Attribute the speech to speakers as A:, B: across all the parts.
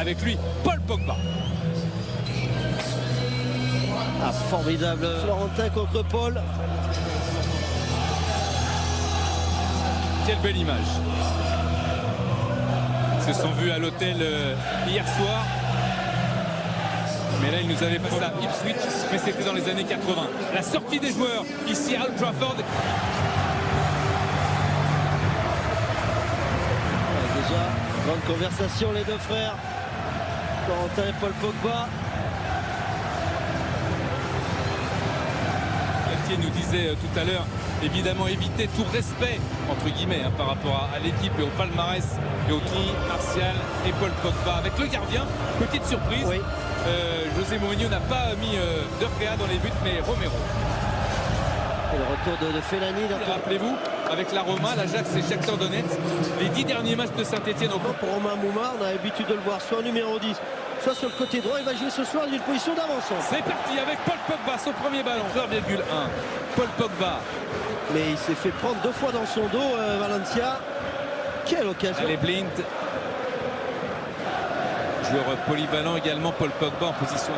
A: avec lui Paul Pogba.
B: Ah, formidable Florentin contre Paul.
A: Quelle belle image. Ils se sont vus à l'hôtel hier soir. Mais là, ils nous avaient passé à Ipswich, mais c'était dans les années 80. La sortie des joueurs ici à Old Trafford.
B: Déjà, grande conversation, les deux frères. Florentin et Paul Pogba.
A: Galtier nous disait tout à l'heure, évidemment, éviter tout respect, entre guillemets, par rapport à l'équipe et au palmarès et au tri, Martial et Paul Pogba. Avec le gardien, petite surprise.
B: Oui.
A: José Mourinho n'a pas mis De Gea dans les buts, mais Romero.
B: Et le retour de Fellaini.
A: Rappelez-vous, avec la Roma, l'Ajax et Shakhtar Donetsk, les 10 derniers matchs de Saint-Etienne au
B: Pour Romain Mouma, on a l'habitude de le voir soit numéro 10, soit sur le côté droit. Il va jouer ce soir d'une position d'avance.
A: C'est parti avec Paul Pogba, son premier ballon, 3,1. Paul Pogba.
B: Mais il s'est fait prendre deux fois dans son dos, Valencia. Quelle occasion.
A: Allez, Blind. Joueur polyvalent également, Paul Pogba en position.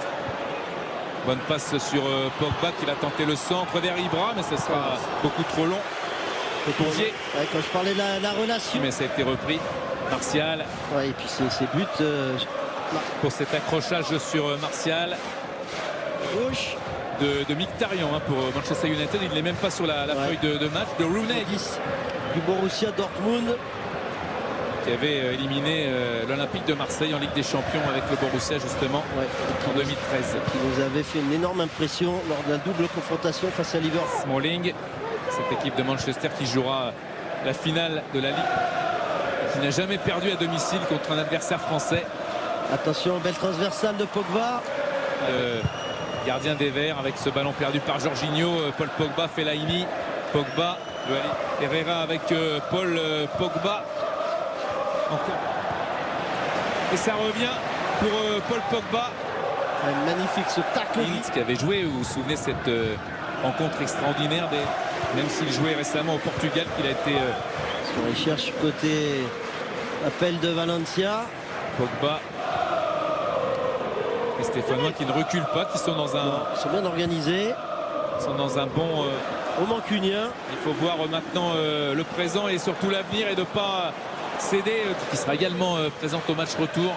A: Bonne passe sur Pogba qui va tenter le centre vers Ibra, mais ce sera beaucoup trop long.
B: Ouais, quand je parlais de la relation.
A: Mais ça a été repris. Martial.
B: Ouais, et puis ces buts.
A: Pour cet accrochage sur Martial.
B: Gauche.
A: De Mkhitaryan pour Manchester United. Il n'est même pas sur la feuille de match. De Rooney.
B: Du Borussia Dortmund.
A: Qui avait éliminé l'Olympique de Marseille en Ligue des Champions avec le Borussia justement en 2013.
B: Qui nous avait fait une énorme impression lors de la double confrontation face à Liverpool.
A: Smalling, cette équipe de Manchester qui jouera la finale de la Ligue, qui n'a jamais perdu à domicile contre un adversaire français.
B: Attention, belle transversale de Pogba.
A: Gardien des Verts avec ce ballon perdu par Jorginho. Paul Pogba, Fellaini. Pogba, Herrera avec Paul Pogba. Encore. Et ça revient pour Paul Pogba.
B: Un magnifique ce tacle.
A: Qui avait joué, vous vous souvenez, cette rencontre extraordinaire, même s'il jouait récemment au Portugal, qu'il a été...
B: Il cherche côté appel de Valencia.
A: Pogba. Les Stéphanois qui ne reculent pas, qui sont dans un...
B: Non, ils sont bien organisés.
A: Ils sont dans un bon...
B: Au mancunien.
A: Il faut voir maintenant le présent et surtout l'avenir et de ne pas céder, qui sera également présente au match retour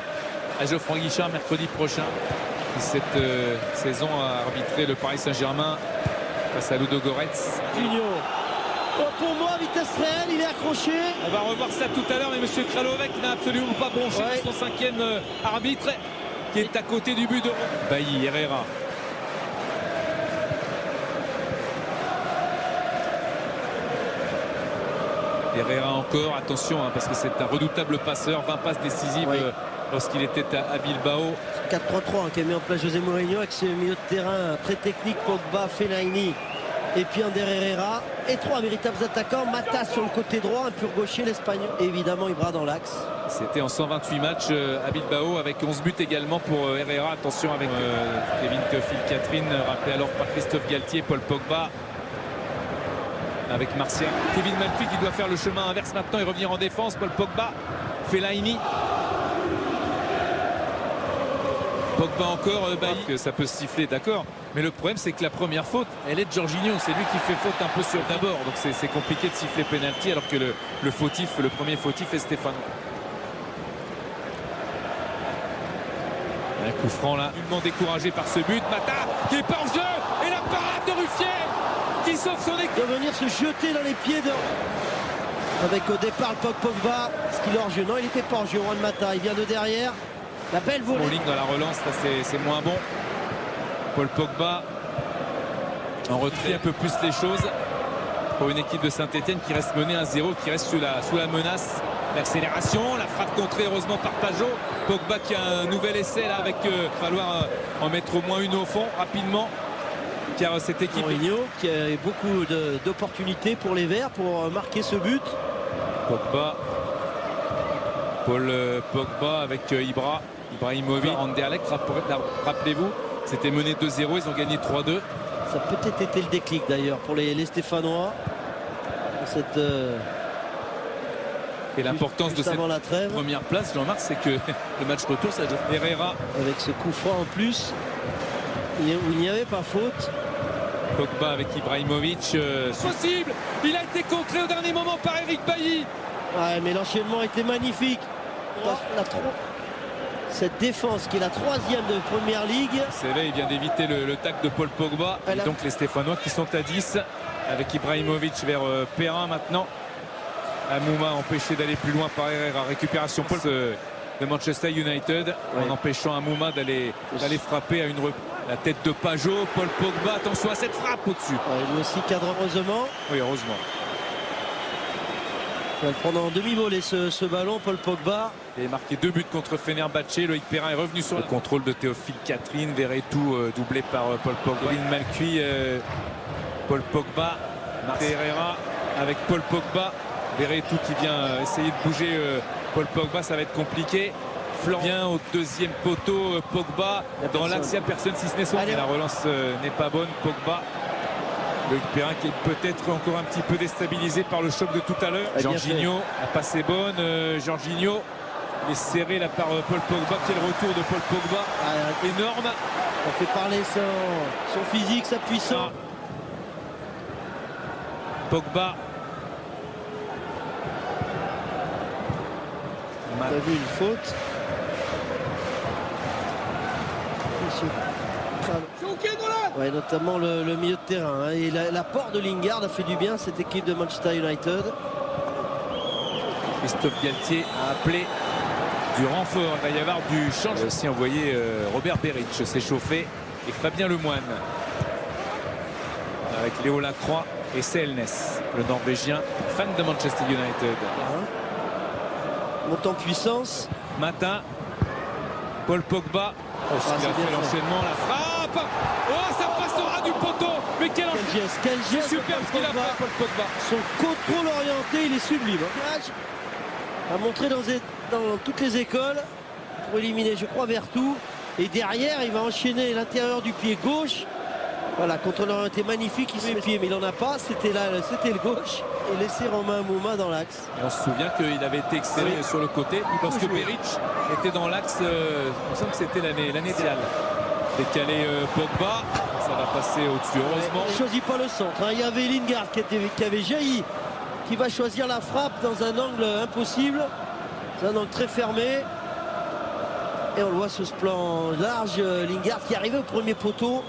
A: à Geoffroy Guichard mercredi prochain. Qui cette saison a arbitré le Paris Saint-Germain face à Ludogorets.
B: Junio. Oh, pour moi, vitesse réelle, il est accroché.
A: On va revoir ça tout à l'heure, mais M. Kralovec n'a absolument pas bronché son cinquième arbitre qui est à côté du but de Bailly, Herrera. Herrera encore, attention parce que c'est un redoutable passeur, 20 passes décisives lorsqu'il était à Bilbao.
B: 4-3-3 qui a mis en place José Mourinho avec ce milieu de terrain très technique, Pogba, Fellaini et puis Ander Herrera et trois véritables attaquants, Mata sur le côté droit, un pur gaucher, l'Espagnol, évidemment Ibra dans l'axe.
A: C'était en 128 matchs à Bilbao avec 11 buts également pour Herrera. Attention avec Kevin Théophile-Catherine, rappelé alors par Christophe Galtier, Paul Pogba avec Martial. Kevin Malfi qui doit faire le chemin inverse maintenant et revenir en défense. Paul Pogba, Fellaini. Pogba encore, Bailly. Ça peut siffler, d'accord. Mais le problème, c'est que la première faute, elle est de Jorginho. C'est lui qui fait faute un peu sur d'abord. Donc c'est compliqué de siffler penalty alors que le fautif, le premier fautif est Stéphane. Un coup franc là, nullement découragé par ce but. Mata qui est pas en jeu. Et la parade de Ruffier qui sauve son équipe.
B: De venir se jeter dans les pieds de... Avec au départ le Pogba. Est-ce qu'il est hors jeu? Non, il n'était pas hors jeu. Juan Mata, il vient de derrière. La belle volée.
A: Smalling dans la relance, là c'est moins bon. Paul Pogba en retrait un peu plus les choses pour une équipe de Saint-Etienne qui reste menée 1-0, qui reste sous la menace. L'accélération, la frappe contrée heureusement par Pajot. Pogba qui a un nouvel essai là avec falloir en mettre au moins une au fond rapidement. Car cette équipe
B: Mourinho qui a eu beaucoup d'opportunités pour les Verts pour marquer ce but.
A: Pogba. Paul Pogba avec Ibrahimovic, Anderlecht, rappelez-vous, c'était mené 2-0, ils ont gagné 3-2.
B: Ça a peut-être été le déclic d'ailleurs pour les Stéphanois. Cette
A: Et l'importance de cette
B: avant la trêve.
A: première place, Jean-Marc, c'est que le match retour, ça joue. Herrera.
B: Avec ce coup franc en plus, où il n'y avait pas faute.
A: Pogba avec Ibrahimovic. Possible. Il a été contré au dernier moment par Eric Bailly.
B: Ouais, mais l'enchaînement était magnifique. Cette défense qui est la 3e de Première Ligue.
A: C'est là, il vient d'éviter le tacle de Paul Pogba. Et donc les Stéphanois qui sont à 10 avec Ibrahimovic vers Perrin maintenant. Amouma empêché d'aller plus loin par Herrera. Récupération Paul de Manchester United, en empêchant Amouma d'aller frapper à la tête de Pajot. Paul Pogba, attention à cette frappe au-dessus.
B: Ouais, lui aussi cadre heureusement.
A: Oui, heureusement.
B: Il va le prendre en demi-volée ce ballon, Paul Pogba.
A: Il a marqué 2 buts contre Fenerbahçe. Loïc Perrin est revenu sur le contrôle de Théophile Catherine. Verretou doublé par Paul Pogba. Mal cuit, Paul Pogba. Herrera avec Paul Pogba. Verretou qui vient essayer de bouger Paul Pogba. Ça va être compliqué. Vient au deuxième poteau. Pogba dans l'axe, il n'y a personne si ce n'est son. La relance n'est pas bonne. Pogba. Loïc Perrin qui est peut-être encore un petit peu déstabilisé par le choc de tout à l'heure. Jorginho, la passe est bonne. Jorginho est serré là par Paul Pogba. Quel retour de Paul Pogba. Énorme.
B: On fait parler son physique, sa puissance.
A: Pogba.
B: On a vu une faute. Ouais, notamment le milieu de terrain. Et l'apport de Lingard a fait du bien à cette équipe de Manchester United.
A: Christophe Galtier a appelé du renfort. Il va y avoir du changement. Il a aussi envoyé Robert Beric s'échauffer et Fabien Lemoine. Avec Léo Lacroix et Selnes, le Norvégien, fan de Manchester United.
B: Monte en puissance.
A: Matin. Paul Pogba. Il a fait l'enchaînement, la frappe. Oh, ça passe au ras du poteau. Mais quel
B: geste, quel geste.
A: Super ce qu'il a fait, Paul Pogba.
B: Son contrôle orienté, il est sublime. A montré dans toutes les écoles pour éliminer, je crois, Verretou. Et derrière, il va enchaîner l'intérieur du pied gauche. Voilà, contrôle orienté magnifique, il se met le pied, mais il n'en a pas. C'était le gauche. Et laisser Romain Amouma dans l'axe.
A: On se souvient qu'il avait été excellent sur le côté. Lorsque Beric était dans l'axe, il me semble que c'était l'année dernière. Décalé Pogba, ça va passer au-dessus, heureusement.
B: Il ne choisit pas le centre. Il y avait Lingard qui avait jailli, qui va choisir la frappe dans un angle impossible. C'est un angle très fermé. Et on le voit sur ce plan large, Lingard qui est arrivé au premier poteau.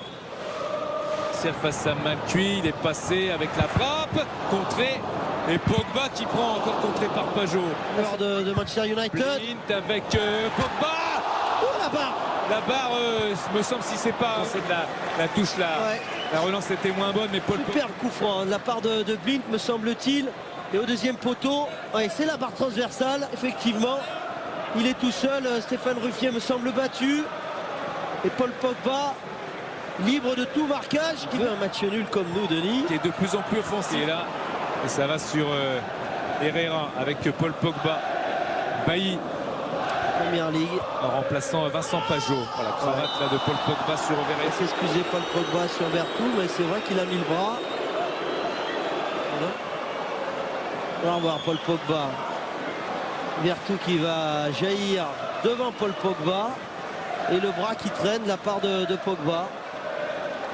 A: Face à Malcuit, il est passé avec la frappe, contré. Et Pogba qui prend encore contré par Pajot.
B: De Manchester United.
A: Blint avec Pogba.
B: Oh, la barre.
A: La barre, me semble, si c'est pas c'est de la touche là. Ouais. La relance était moins bonne, mais Paul
B: Super coup franc de la part de Blint, me semble-t-il. Et au deuxième poteau, ouais, c'est la barre transversale, effectivement. Il est tout seul. Stéphane Ruffier me semble battu. Et Paul Pogba, libre de tout marquage, qui veut un match nul comme nous, Denis.
A: Qui est de plus en plus offensif. Et là, et ça va sur Herrera avec Paul Pogba. Bailly.
B: Première Ligue.
A: En remplaçant Vincent Pajot. Voilà, cravate là de Paul Pogba sur Verretou.
B: Il s'est excusé Paul Pogba sur Verretou, mais c'est vrai qu'il a mis le bras. Voilà. On va voir Paul Pogba. Verretou qui va jaillir devant Paul Pogba. Et le bras qui traîne de la part de Pogba.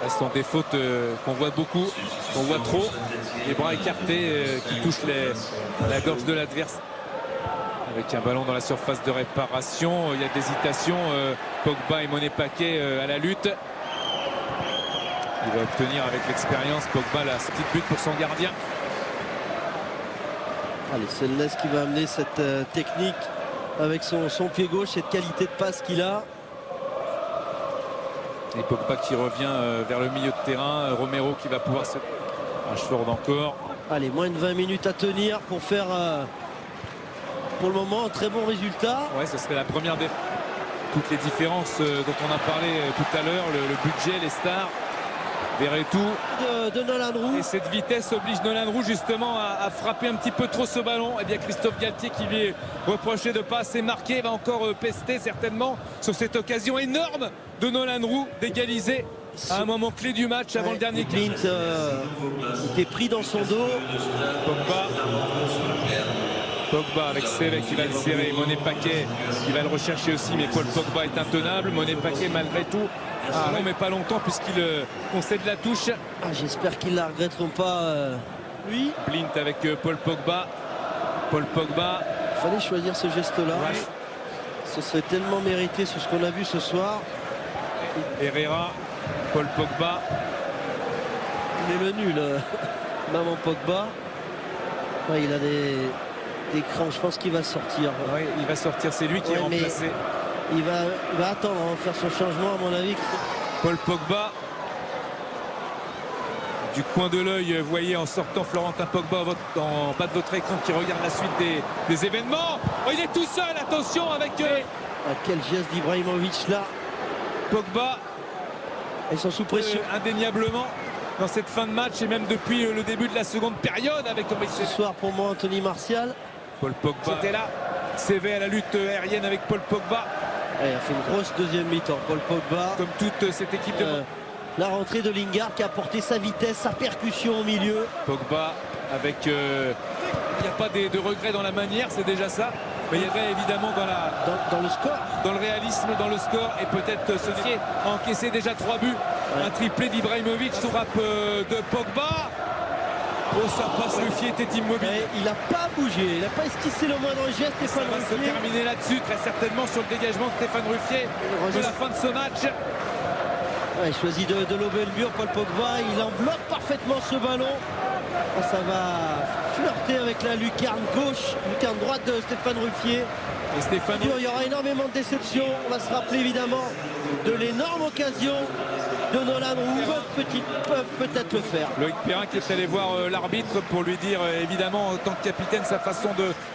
A: Ce sont des fautes qu'on voit beaucoup, qu'on voit trop. Les bras écartés qui touchent la gorge de l'adversaire. Avec un ballon dans la surface de réparation, il y a d'hésitation. Pogba et Monet Paquet à la lutte. Il va obtenir avec l'expérience Pogba la petite but pour son gardien.
B: Allez, Selnes qui va amener cette technique avec son pied gauche, cette qualité de passe qu'il a.
A: Et Pogba qui revient vers le milieu de terrain. Romero qui va pouvoir se... Ashford encore.
B: Allez, moins de 20 minutes à tenir pour faire pour le moment un très bon résultat.
A: Ouais, ce serait la première des... Toutes les différences dont on a parlé tout à l'heure, le budget, les stars. Verretou
B: de Nolan Roux.
A: Et cette vitesse oblige Nolan Roux justement à frapper un petit peu trop ce ballon. Et bien Christophe Galtier qui lui est reproché de ne pas assez marquer va encore pester certainement sur cette occasion énorme de Nolan Roux d'égaliser à un moment clé du match avant le dernier quart.
B: Blint était pris dans son dos.
A: Pogba. Pogba avec Sèvres qui va le serrer. Monet Paquet qui va le rechercher aussi, mais Paul Pogba est intenable. Monet Paquet malgré tout. Ah non, mais pas longtemps puisqu'il concède la touche.
B: Ah, j'espère qu'ils ne la regretteront pas. Lui.
A: Blint avec Paul Pogba. Paul Pogba.
B: Il fallait choisir ce geste-là.
A: Ouais.
B: Ce serait tellement mérité sur ce qu'on a vu ce soir.
A: Herrera. Paul Pogba.
B: Il est le nul. Maman Pogba. Ouais, il a des crans. Je pense qu'il va sortir.
A: Ouais, il va sortir. C'est lui qui est remplacé.
B: Il va attendre avant de faire son changement, à mon avis.
A: Paul Pogba. Du coin de l'œil, vous voyez en sortant Florentin Pogba en bas de votre écran qui regarde la suite des événements. Oh, il est tout seul, attention avec...
B: quel geste d'Ibrahimovic là.
A: Pogba.
B: Ils sont sous pression.
A: Indéniablement dans cette fin de match et même depuis le début de la seconde période avec
B: ce soir pour moi Anthony Martial.
A: Paul Pogba était là. CV à la lutte aérienne avec Paul Pogba.
B: Ouais, il a fait une grosse deuxième mi-temps. Paul Pogba.
A: Comme toute cette équipe de...
B: La rentrée de Lingard qui a apporté sa vitesse, sa percussion au milieu.
A: Pogba avec... il n'y a pas de regret dans la manière, c'est déjà ça. Mais il y avait évidemment
B: dans le score.
A: Dans le réalisme, dans le score. Et peut-être ce qui a encaissé déjà 3 buts. Ouais. Un triplé d'Ibrahimovic, son frappe de Pogba. Oh, ça passe, Ruffier était immobile.
B: Mais il n'a pas bougé, il n'a pas esquissé le moindre geste.
A: Ça va se terminer là-dessus, très certainement sur le dégagement de Stéphane Ruffier de la fin de ce match.
B: Ouais, il choisit de lober le mur, Paul Pogba. Il enveloppe parfaitement ce ballon. Ça va flirter avec la lucarne gauche, lucarne droite de Stéphane Ruffier.
A: Et Stéphane...
B: Il y aura énormément de déceptions. On va se rappeler évidemment de l'énorme occasion de Nolan Roux. Peuvent peut-être le faire.
A: Loïc Perrin qui est allé voir l'arbitre pour lui dire évidemment en tant que capitaine sa façon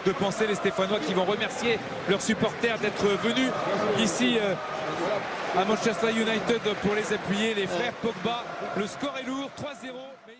A: de penser. Les Stéphanois qui vont remercier leurs supporters d'être venus ici à Manchester United pour les appuyer. Les frères Pogba, le score est lourd, 3-0.